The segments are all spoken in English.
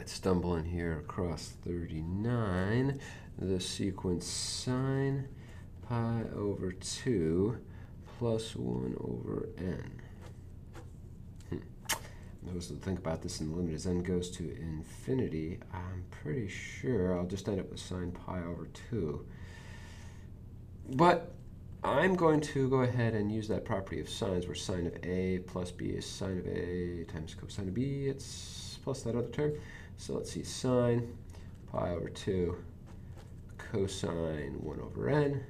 might stumble in here across 39. The sequence sine pi over 2 plus 1 over n. Notice to think about this in the limit as n goes to infinity. I'm pretty sure I'll just end up with sine pi over 2. But I'm going to go ahead and use that property of sines where sine of a plus b is sine of a times cosine of b. It's plus that other term. So let's see, sine pi over 2 cosine 1 over n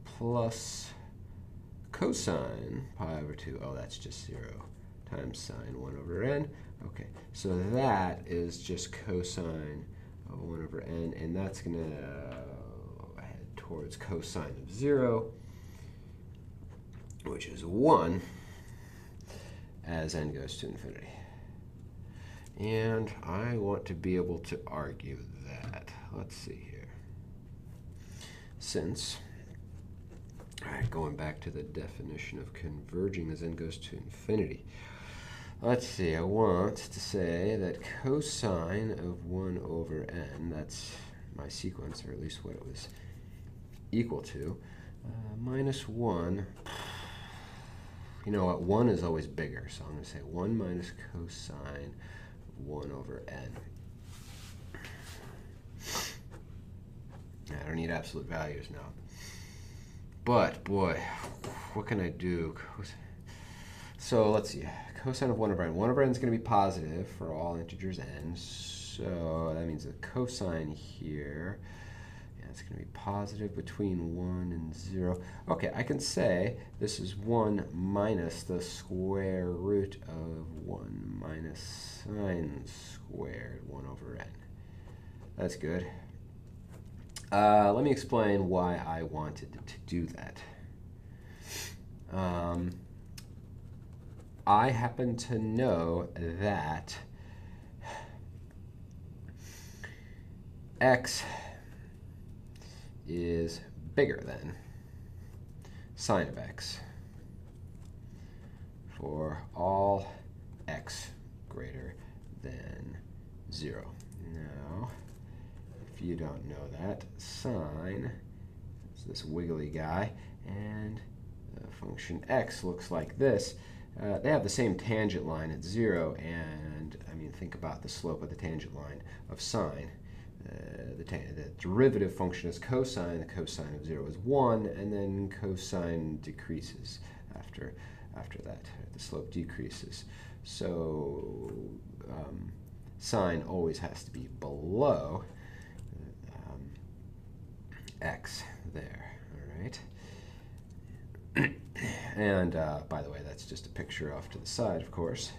plus cosine pi over 2. Oh, that's just 0 times sine 1 over n. Okay, so that is just cosine of 1 over n, and that's going to head towards cosine of 0, which is 1, as n goes to infinity. And I want to be able to argue that. Let's see here. Since, all right, going back to the definition of converging as n goes to infinity. Let's see, I want to say that cosine of 1 over n, that's my sequence, or at least what it was equal to, minus 1. You know what, 1 is always bigger, so I'm going to say 1 minus cosine of 1 over n. I don't need absolute values now. But, boy, what can I do? So let's see, cosine of 1 over n. 1 over n is going to be positive for all integers n, so that means the cosine here, yeah, it's going to be positive between 1 and 0. Okay, I can say this is 1 minus the square root of 1 minus sine squared 1 over n. That's good. Let me explain why I wanted to do that. I happen to know that x is bigger than sine of x for all x greater than 0. Now, if you don't know that, sine is this wiggly guy, and the function x looks like this. They have the same tangent line at 0, and I mean, think about the slope of the tangent line of sine. The derivative function is cosine. The cosine of 0 is 1, and then cosine decreases after that. The slope decreases. So sine always has to be below x there. All right. And by the way, that's just a picture off to the side, of course.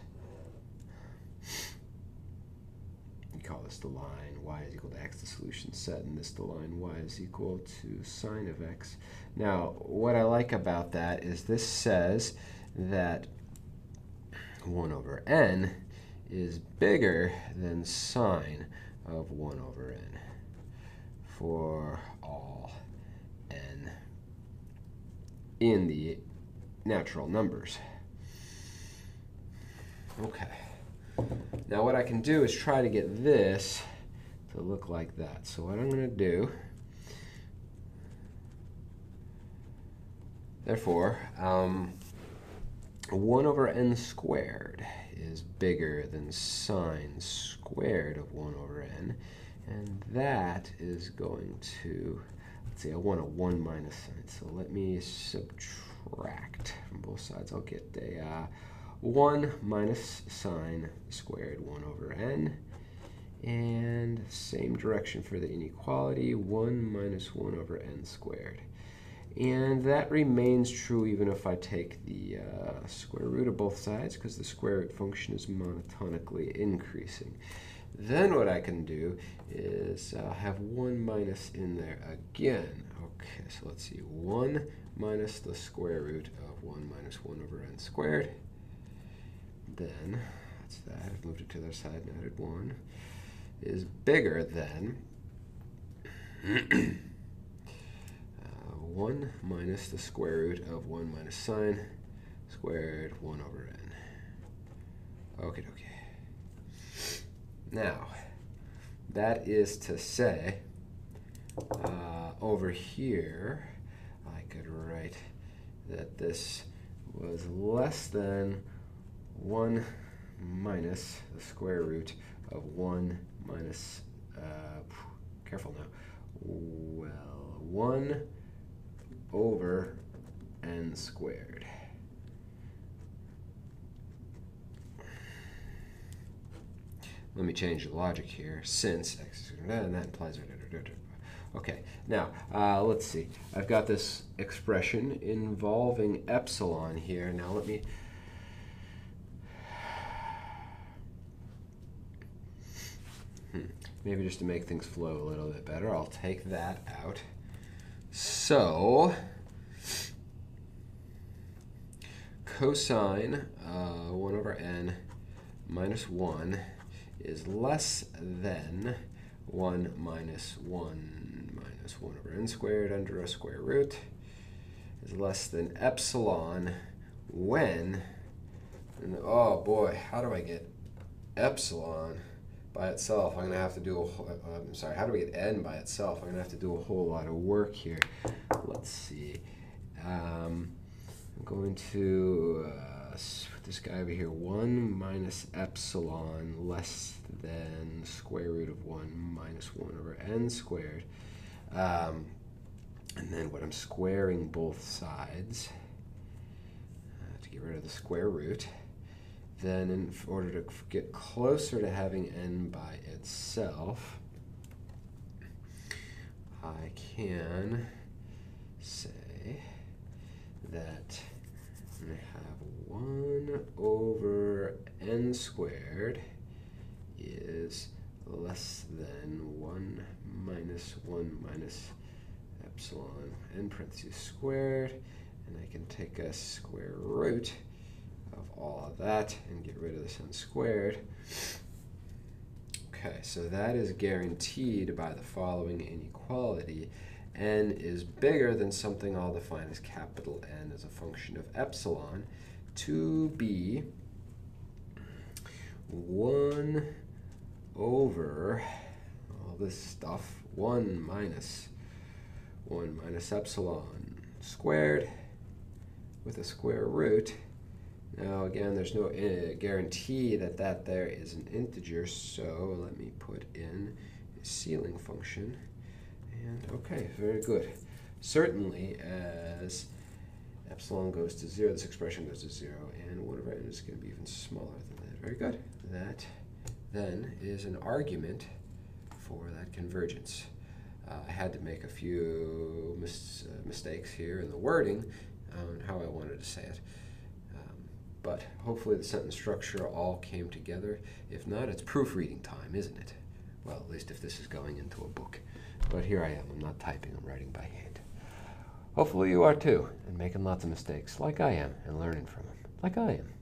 We call this the line y is equal to x, the solution set, and this the line y is equal to sine of x. Now, what I like about that is this says that 1 over n is bigger than sine of 1 over n for all n in the natural numbers. Okay. Now what I can do is try to get this to look like that. So what I'm going to do, therefore, 1 over n squared is bigger than sine squared of 1 over n, and that is going to, let's see, I want a 1 minus sign, so let me subtract from both sides. I'll get a 1 minus sine squared 1 over n, and same direction for the inequality, 1 minus 1 over n squared. And that remains true even if I take the square root of both sides, because the square root function is monotonically increasing. Then what I can do is have 1 minus in there again. Okay, so let's see, 1 minus the square root of 1 minus 1 over n squared. Then, that's that, I've moved it to the other side and added 1, is bigger than 1 minus the square root of 1 minus sine squared 1 over n. Okay, okay. Now, that is to say, over here, I could write that this was less than 1 minus the square root of 1 minus, careful now, well, 1 over n squared. Let me change the logic here, since x, and that implies, okay, now, let's see. I've got this expression involving epsilon here. Now let me, maybe just to make things flow a little bit better, I'll take that out. So, cosine 1 over n minus 1 is less than 1 minus 1 minus 1 over n squared under a square root is less than epsilon when, and oh boy, how do I get epsilon by itself? I'm going to have to do I'm sorry, how do we get n by itself? I'm going to have to do a whole lot of work here. Let's see. I'm going to put this guy over here, 1 minus epsilon less than square root of 1 minus 1 over n squared. And then when I'm squaring both sides, to get rid of the square root, then in order to get closer to having n by itself, I can say that I have 1 over n squared is less than 1 minus epsilon n parentheses squared, and I can take a square root of all of that and get rid of this n squared. Okay, so that is guaranteed by the following inequality. N is bigger than something I'll define as capital N as a function of epsilon to be 1 over all this stuff, 1 minus epsilon squared with a square root. Now again, there's no guarantee that that there is an integer, so let me put in a ceiling function. And okay, very good. Certainly, as epsilon goes to 0, this expression goes to 0, and 1 over n is going to be even smaller than that. Very good. That then is an argument for that convergence. I had to make a few mistakes here in the wording on how I wanted to say it. But hopefully the sentence structure all came together. If not, it's proofreading time, isn't it? Well, at least if this is going into a book. But here I am. I'm not typing. I'm writing by hand. Hopefully you are too, and making lots of mistakes like I am, and learning from them like I am.